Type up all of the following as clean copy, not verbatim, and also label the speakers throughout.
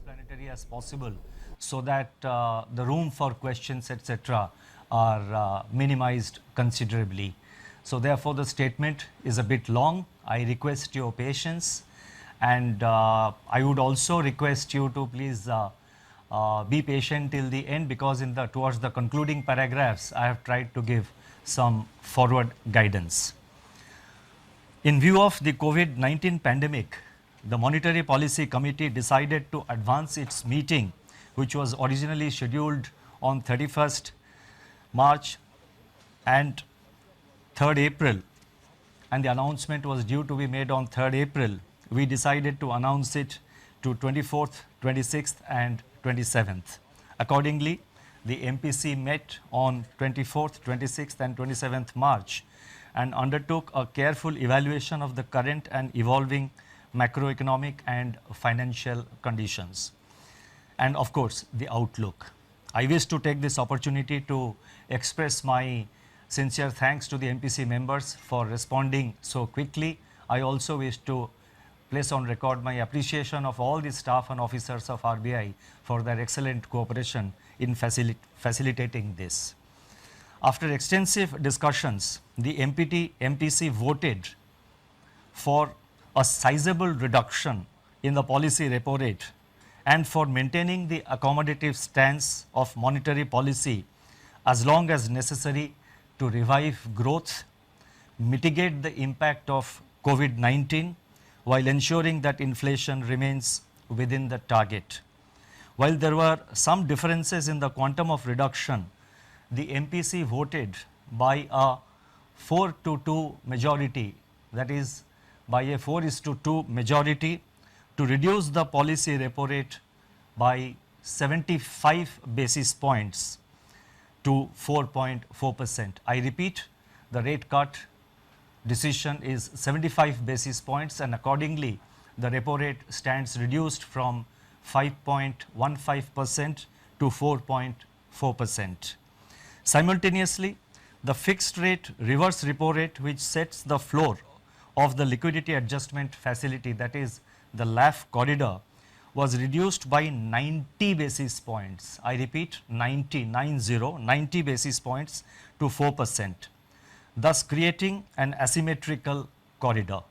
Speaker 1: self-explanatory as possible so that the room for questions, etc., are minimized considerably. So therefore, the statement is a bit long. I request your patience, and I would also request you to please be patient till the end, because towards the concluding paragraphs, I have tried to give some forward guidance. In view of the COVID-19 pandemic, the Monetary Policy Committee decided to advance its meeting, which was originally scheduled on 31st March and 3rd April, and the announcement was due to be made on 3rd April. We decided to announce it to 24th, 26th and 27th. Accordingly, the MPC met on 24th, 26th and 27th March and undertook a careful evaluation of the current and evolving macroeconomic and financial conditions, and of course the outlook. I wish to take this opportunity to express my sincere thanks to the MPC members for responding so quickly. I also wish to place on record my appreciation of all the staff and officers of RBI for their excellent cooperation in facilitating this. After extensive discussions, the MPC voted for a sizable reduction in the policy repo rate and for maintaining the accommodative stance of monetary policy as long as necessary to revive growth, mitigate the impact of COVID-19 while ensuring that inflation remains within the target. While there were some differences in the quantum of reduction, the MPC voted by a 4-2 majority, that is by a 4:2 majority, to reduce the policy repo rate by 75 basis points to 4.4%. I repeat, the rate cut decision is 75 basis points, and accordingly the repo rate stands reduced from 5.15% to 4.4%. Simultaneously, the fixed rate reverse repo rate, which sets the floor of the liquidity adjustment facility, that is the LAF corridor, was reduced by 90 basis points. I repeat, 90 basis points to 4%, thus creating an asymmetrical corridor.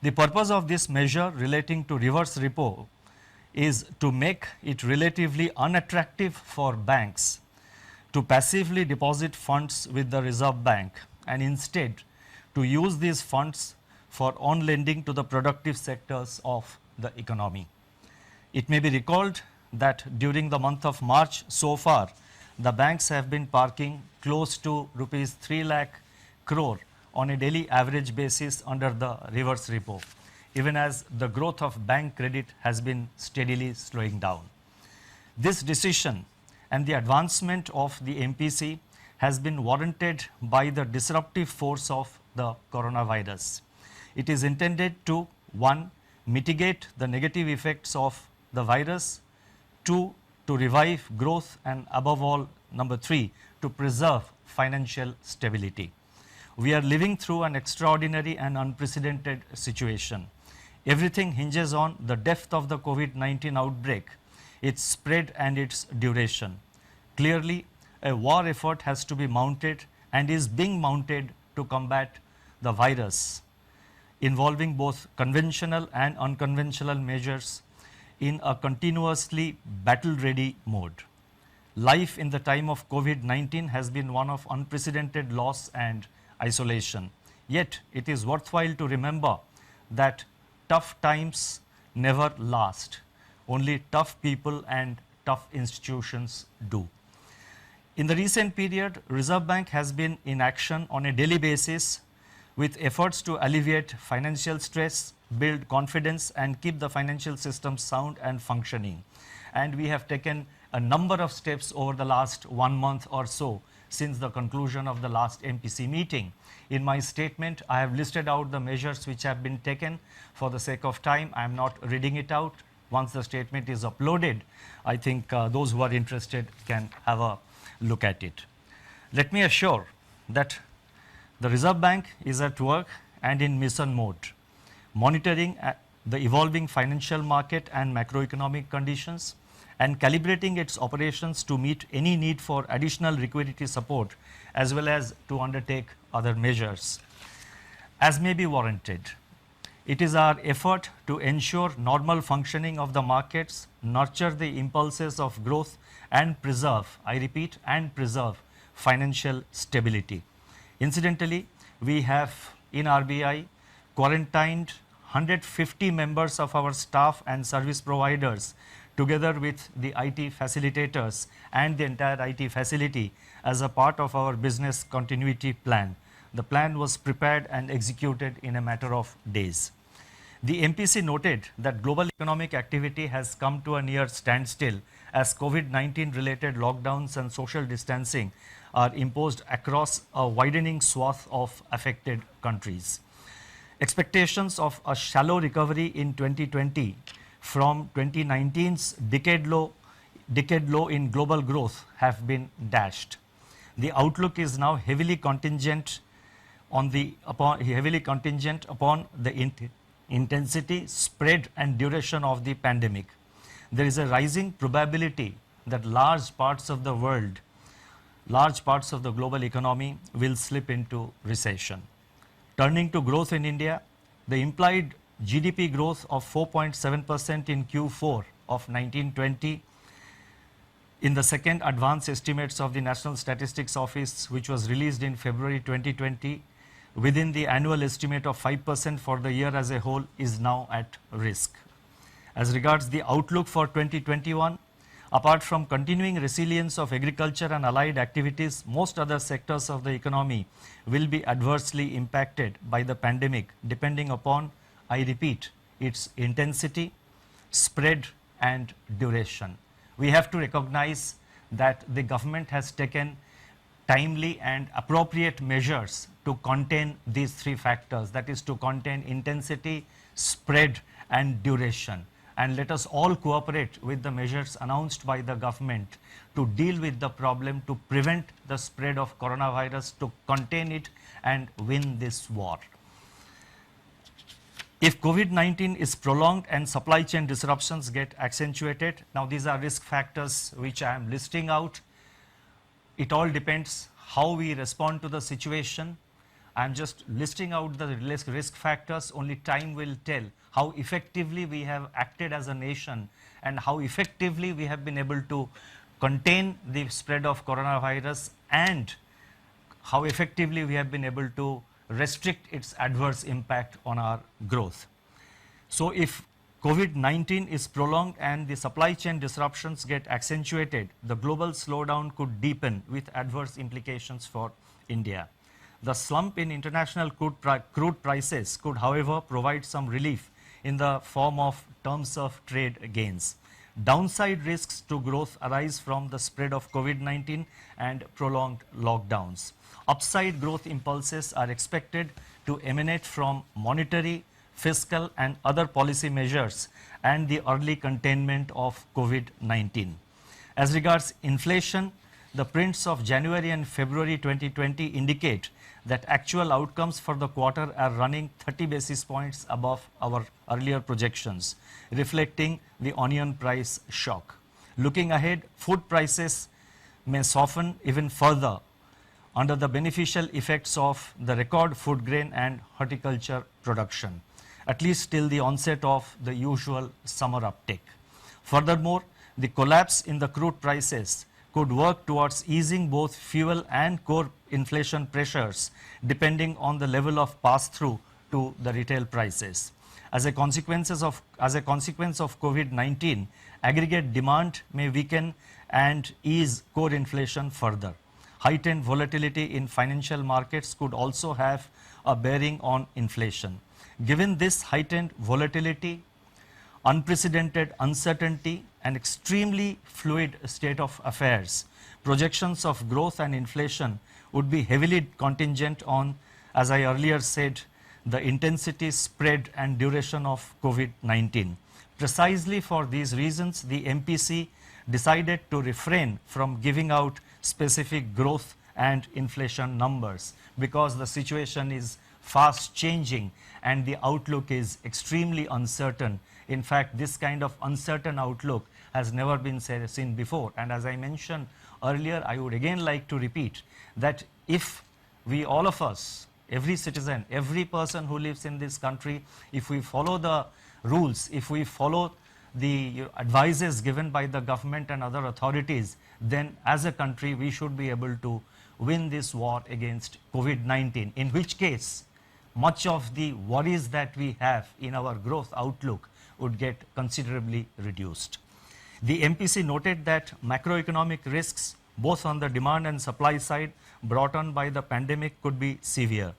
Speaker 1: The purpose of this measure relating to reverse repo is to make it relatively unattractive for banks to passively deposit funds with the Reserve Bank, and instead to use these funds for on-lending to the productive sectors of the economy. It may be recalled that during the month of March so far, the banks have been parking close to rupees 3 lakh crore on a daily average basis under the reverse repo, even as the growth of bank credit has been steadily slowing down. This decision and the advancement of the MPC has been warranted by the disruptive force of the coronavirus. It is intended to, 1, mitigate the negative effects of the virus, 2, to revive growth, and above all, number 3, to preserve financial stability. We are living through an extraordinary and unprecedented situation. Everything hinges on the depth of the COVID-19 outbreak, its spread and its duration. Clearly, a war effort has to be mounted and is being mounted to combat the virus, involving both conventional and unconventional measures in a continuously battle-ready mode. Life in the time of COVID-19 has been one of unprecedented loss and isolation. Yet, it is worthwhile to remember that tough times never last. Only tough people and tough institutions do. In the recent period, Reserve Bank has been in action on a daily basis with efforts to alleviate financial stress, build confidence and keep the financial system sound and functioning. And we have taken a number of steps over the last 1 month or so since the conclusion of the last MPC meeting. In my statement, I have listed out the measures which have been taken. For the sake of time, I am not reading it out. Once the statement is uploaded, I think those who are interested can have a look at it. Let me assure that the Reserve Bank is at work and in mission mode, monitoring the evolving financial market and macroeconomic conditions, and calibrating its operations to meet any need for additional liquidity support, as well as to undertake other measures as may be warranted. It is our effort to ensure normal functioning of the markets, nurture the impulses of growth, and preserve, I repeat, and preserve financial stability. Incidentally, we have in RBI quarantined 150 members of our staff and service providers together with the IT facilitators and the entire IT facility as a part of our business continuity plan. The plan was prepared and executed in a matter of days. The MPC noted that global economic activity has come to a near standstill as COVID-19 related lockdowns and social distancing are imposed across a widening swath of affected countries. Expectations of a shallow recovery in 2020 from 2019's decade low in global growth have been dashed. The outlook is now heavily contingent upon the intensity, spread and duration of the pandemic. There is a rising probability that large parts of the global economy will slip into recession. Turning to growth in India, the implied GDP growth of 4.7% in Q4 of 1920 in the second advance estimates of the National Statistics Office, which was released in February 2020, within the annual estimate of 5% for the year as a whole, is now at risk. As regards the outlook for 2021, apart from continuing resilience of agriculture and allied activities, most other sectors of the economy will be adversely impacted by the pandemic, depending upon, I repeat, its intensity, spread and duration. We have to recognize that the government has taken timely and appropriate measures to contain these three factors, that is, to contain intensity, spread and duration. And let us all cooperate with the measures announced by the government to deal with the problem, to prevent the spread of coronavirus, to contain it and win this war. If COVID-19 is prolonged and supply chain disruptions get accentuated, now these are risk factors which I am listing out. It all depends how we respond to the situation. I am just listing out the risk factors. Only time will tell how effectively we have acted as a nation and how effectively we have been able to contain the spread of coronavirus and how effectively we have been able to restrict its adverse impact on our growth. So if COVID-19 is prolonged and the supply chain disruptions get accentuated, the global slowdown could deepen with adverse implications for India. The slump in international crude prices could, however, provide some relief in the form of terms of trade gains. Downside risks to growth arise from the spread of COVID-19 and prolonged lockdowns. Upside growth impulses are expected to emanate from monetary, fiscal and other policy measures and the early containment of COVID-19. As regards inflation, the prints of January and February 2020 indicate that actual outcomes for the quarter are running 30 basis points above our earlier projections, reflecting the onion price shock. Looking ahead, food prices may soften even further under the beneficial effects of the record food grain and horticulture production, at least till the onset of the usual summer uptake. Furthermore, the collapse in the crude prices could work towards easing both fuel and core inflation pressures depending on the level of pass-through to the retail prices. As a consequence of COVID-19, aggregate demand may weaken and ease core inflation further. Heightened volatility in financial markets could also have a bearing on inflation. Given this heightened volatility, unprecedented uncertainty and extremely fluid state of affairs, projections of growth and inflation would be heavily contingent on, as I earlier said, the intensity, spread and duration of COVID-19. Precisely for these reasons, the MPC decided to refrain from giving out specific growth and inflation numbers because the situation is fast changing and the outlook is extremely uncertain. In fact, this kind of uncertain outlook has never been seen before. And as I mentioned earlier, I would again like to repeat that if we, all of us, every citizen, every person who lives in this country, if we follow the rules, if we follow the advices given by the government and other authorities, then as a country we should be able to win this war against COVID-19, in which case much of the worries that we have in our growth outlook would get considerably reduced. The MPC noted that macroeconomic risks both on the demand and supply side brought on by the pandemic could be severe.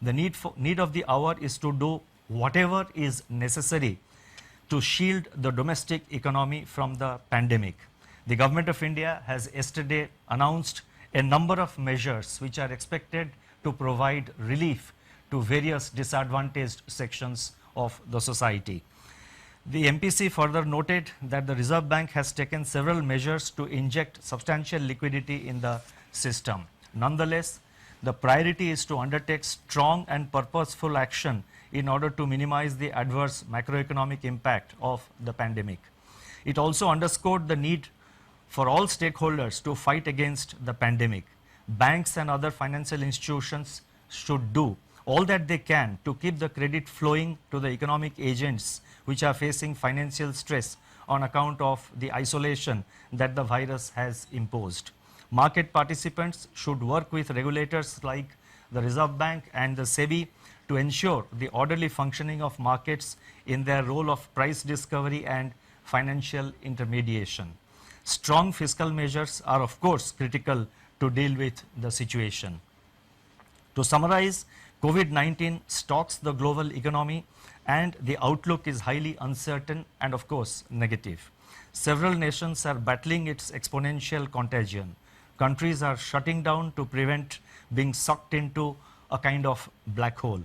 Speaker 1: The need of the hour is to do whatever is necessary to shield the domestic economy from the pandemic. The Government of India has yesterday announced a number of measures which are expected to provide relief to various disadvantaged sections of the society. The MPC further noted that the Reserve Bank has taken several measures to inject substantial liquidity in the system. Nonetheless, the priority is to undertake strong and purposeful action in order to minimize the adverse macroeconomic impact of the pandemic. It also underscored the need for all stakeholders to fight against the pandemic. Banks and other financial institutions should do all that they can to keep the credit flowing to the economic agents which are facing financial stress on account of the isolation that the virus has imposed. Market participants should work with regulators like the Reserve Bank and the SEBI to ensure the orderly functioning of markets in their role of price discovery and financial intermediation. Strong fiscal measures are of course critical to deal with the situation. To summarize, COVID-19 stalks the global economy and the outlook is highly uncertain and of course negative. Several nations are battling its exponential contagion. Countries are shutting down to prevent being sucked into a kind of black hole.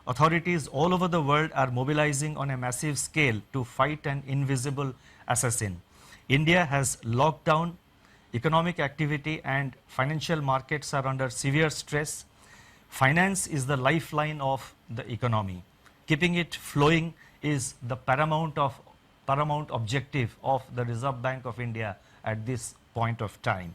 Speaker 1: Authorities all over the world are mobilizing on a massive scale to fight an invisible assassin. India has locked down economic activity and financial markets are under severe stress. Finance is the lifeline of the economy. Keeping it flowing is the paramount objective of the Reserve Bank of India at this point of time.